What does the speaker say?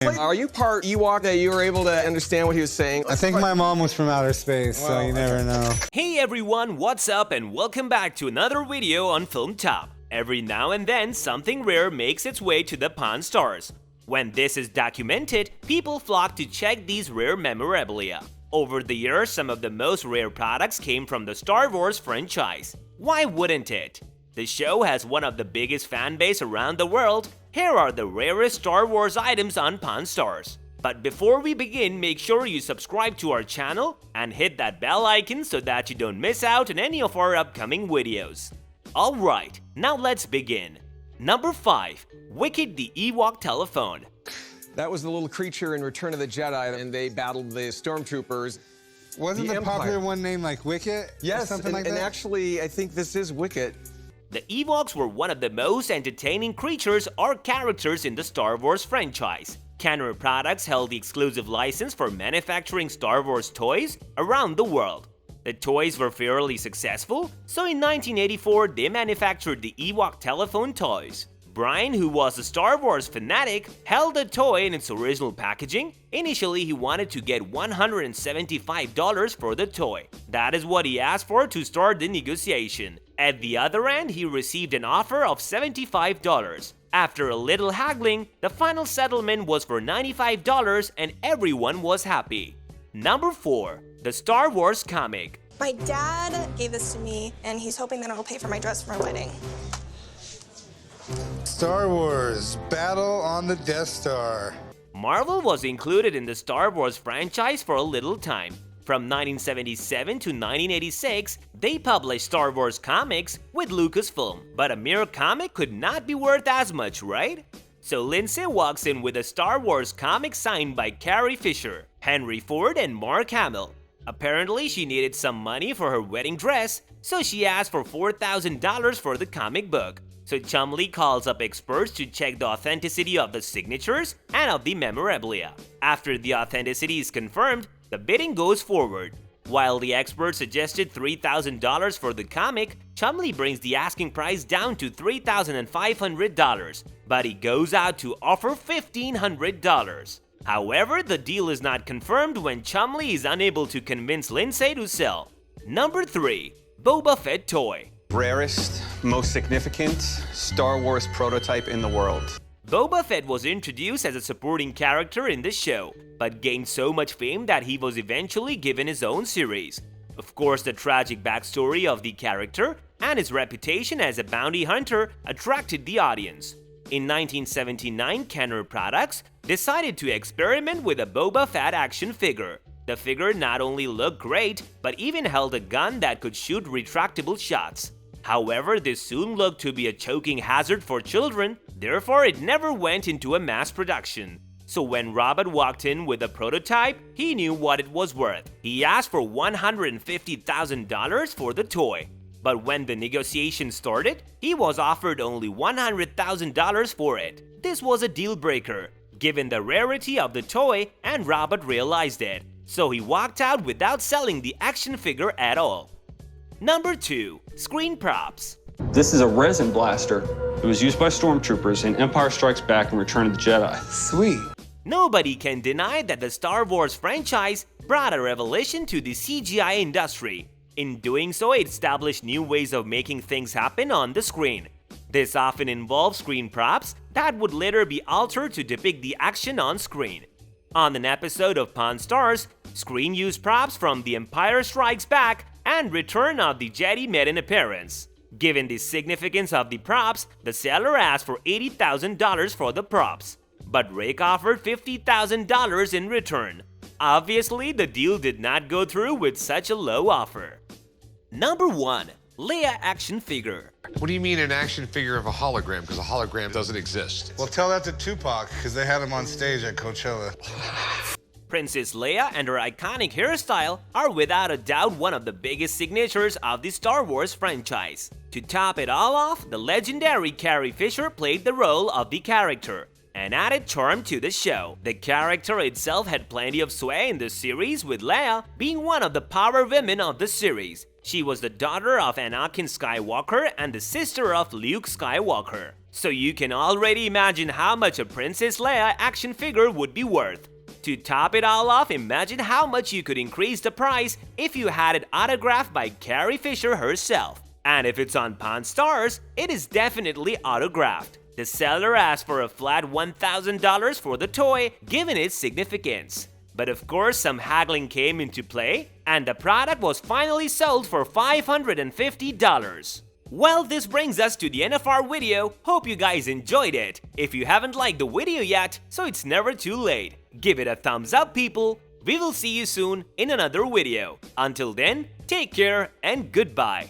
Are you part Ewok that you were able to understand what he was saying? I think my mom was from outer space, so you never know. Hey everyone, what's up and welcome back to another video on Film Top. Every now and then, something rare makes its way to the Pawn Stars. When this is documented, people flock to check these rare memorabilia. Over the years, some of the most rare products came from the Star Wars franchise. Why wouldn't it? The show has one of the biggest fan base around the world. Here are the rarest Star Wars items on Pawn Stars. But before we begin, make sure you subscribe to our channel and hit that bell icon so that you don't miss out on any of our upcoming videos. Alright, now let's begin. Number 5. Wicket the Ewok Telephone. That was the little creature in Return of the Jedi, and they battled the stormtroopers. Wasn't the popular one named like Wicket? Yes, or something like that? and actually, I think this is Wicket. The Ewoks were one of the most entertaining creatures or characters in the Star Wars franchise. Kenner Products held the exclusive license for manufacturing Star Wars toys around the world. The toys were fairly successful, so in 1984 they manufactured the Ewok telephone toys. Brian, who was a Star Wars fanatic, held the toy in its original packaging. Initially, he wanted to get $175 for the toy. That is what he asked for to start the negotiation. At the other end, he received an offer of $75. After a little haggling, the final settlement was for $95 and everyone was happy. Number 4. The Star Wars Comic. My dad gave this to me, and he's hoping that it'll pay for my dress for my wedding. Star Wars, Battle on the Death Star. Marvel was included in the Star Wars franchise for a little time. From 1977 to 1986, they published Star Wars comics with Lucasfilm, but a mere comic could not be worth as much, right? So Lindsay walks in with a Star Wars comic signed by Carrie Fisher, Henry Ford, and Mark Hamill. Apparently, she needed some money for her wedding dress, so she asked for $4,000 for the comic book. So Chumlee calls up experts to check the authenticity of the signatures and of the memorabilia. After the authenticity is confirmed, the bidding goes forward. While the experts suggested $3,000 for the comic, Chumlee brings the asking price down to $3,500, but he goes out to offer $1,500. However, the deal is not confirmed when Chumlee is unable to convince Lindsay to sell. Number 3. Boba Fett Toy. Rarest, most significant Star Wars prototype in the world. Boba Fett was introduced as a supporting character in the show, but gained so much fame that he was eventually given his own series. Of course, the tragic backstory of the character and his reputation as a bounty hunter attracted the audience. In 1979, Kenner Products decided to experiment with a Boba Fett action figure. The figure not only looked great, but even held a gun that could shoot retractable shots. However, this soon looked to be a choking hazard for children, therefore it never went into a mass production. So when Robert walked in with a prototype, he knew what it was worth. He asked for $150,000 for the toy. But when the negotiation started, he was offered only $100,000 for it. This was a deal breaker, given the rarity of the toy, and Robert realized it. So he walked out without selling the action figure at all. Number 2. Screen Props. This is a resin blaster. It was used by stormtroopers in Empire Strikes Back and Return of the Jedi. Sweet. Nobody can deny that the Star Wars franchise brought a revolution to the CGI industry. In doing so, it established new ways of making things happen on the screen. This often involved screen props that would later be altered to depict the action on screen. On an episode of Pawn Stars, screen used props from The Empire Strikes Back and Return of the Jedi made an appearance. Given the significance of the props, the seller asked for $80,000 for the props, but Rick offered $50,000 in return. Obviously, the deal did not go through with such a low offer. Number 1. Leia Action Figure. What do you mean an action figure of a hologram? Because a hologram doesn't exist. Well, tell that to Tupac, because they had him on stage at Coachella. Princess Leia and her iconic hairstyle are without a doubt one of the biggest signatures of the Star Wars franchise. To top it all off, the legendary Carrie Fisher played the role of the character and added charm to the show. The character itself had plenty of sway in the series, with Leia being one of the power women of the series. She was the daughter of Anakin Skywalker and the sister of Luke Skywalker. So you can already imagine how much a Princess Leia action figure would be worth. To top it all off, imagine how much you could increase the price if you had it autographed by Carrie Fisher herself. And if it's on Pawn Stars, it is definitely autographed. The seller asked for a flat $1,000 for the toy, given its significance. But of course, some haggling came into play, and the product was finally sold for $550. Well, this brings us to the end of our video. Hope you guys enjoyed it. If you haven't liked the video yet, so it's never too late. Give it a thumbs up, people. We will see you soon in another video. Until then, take care and goodbye.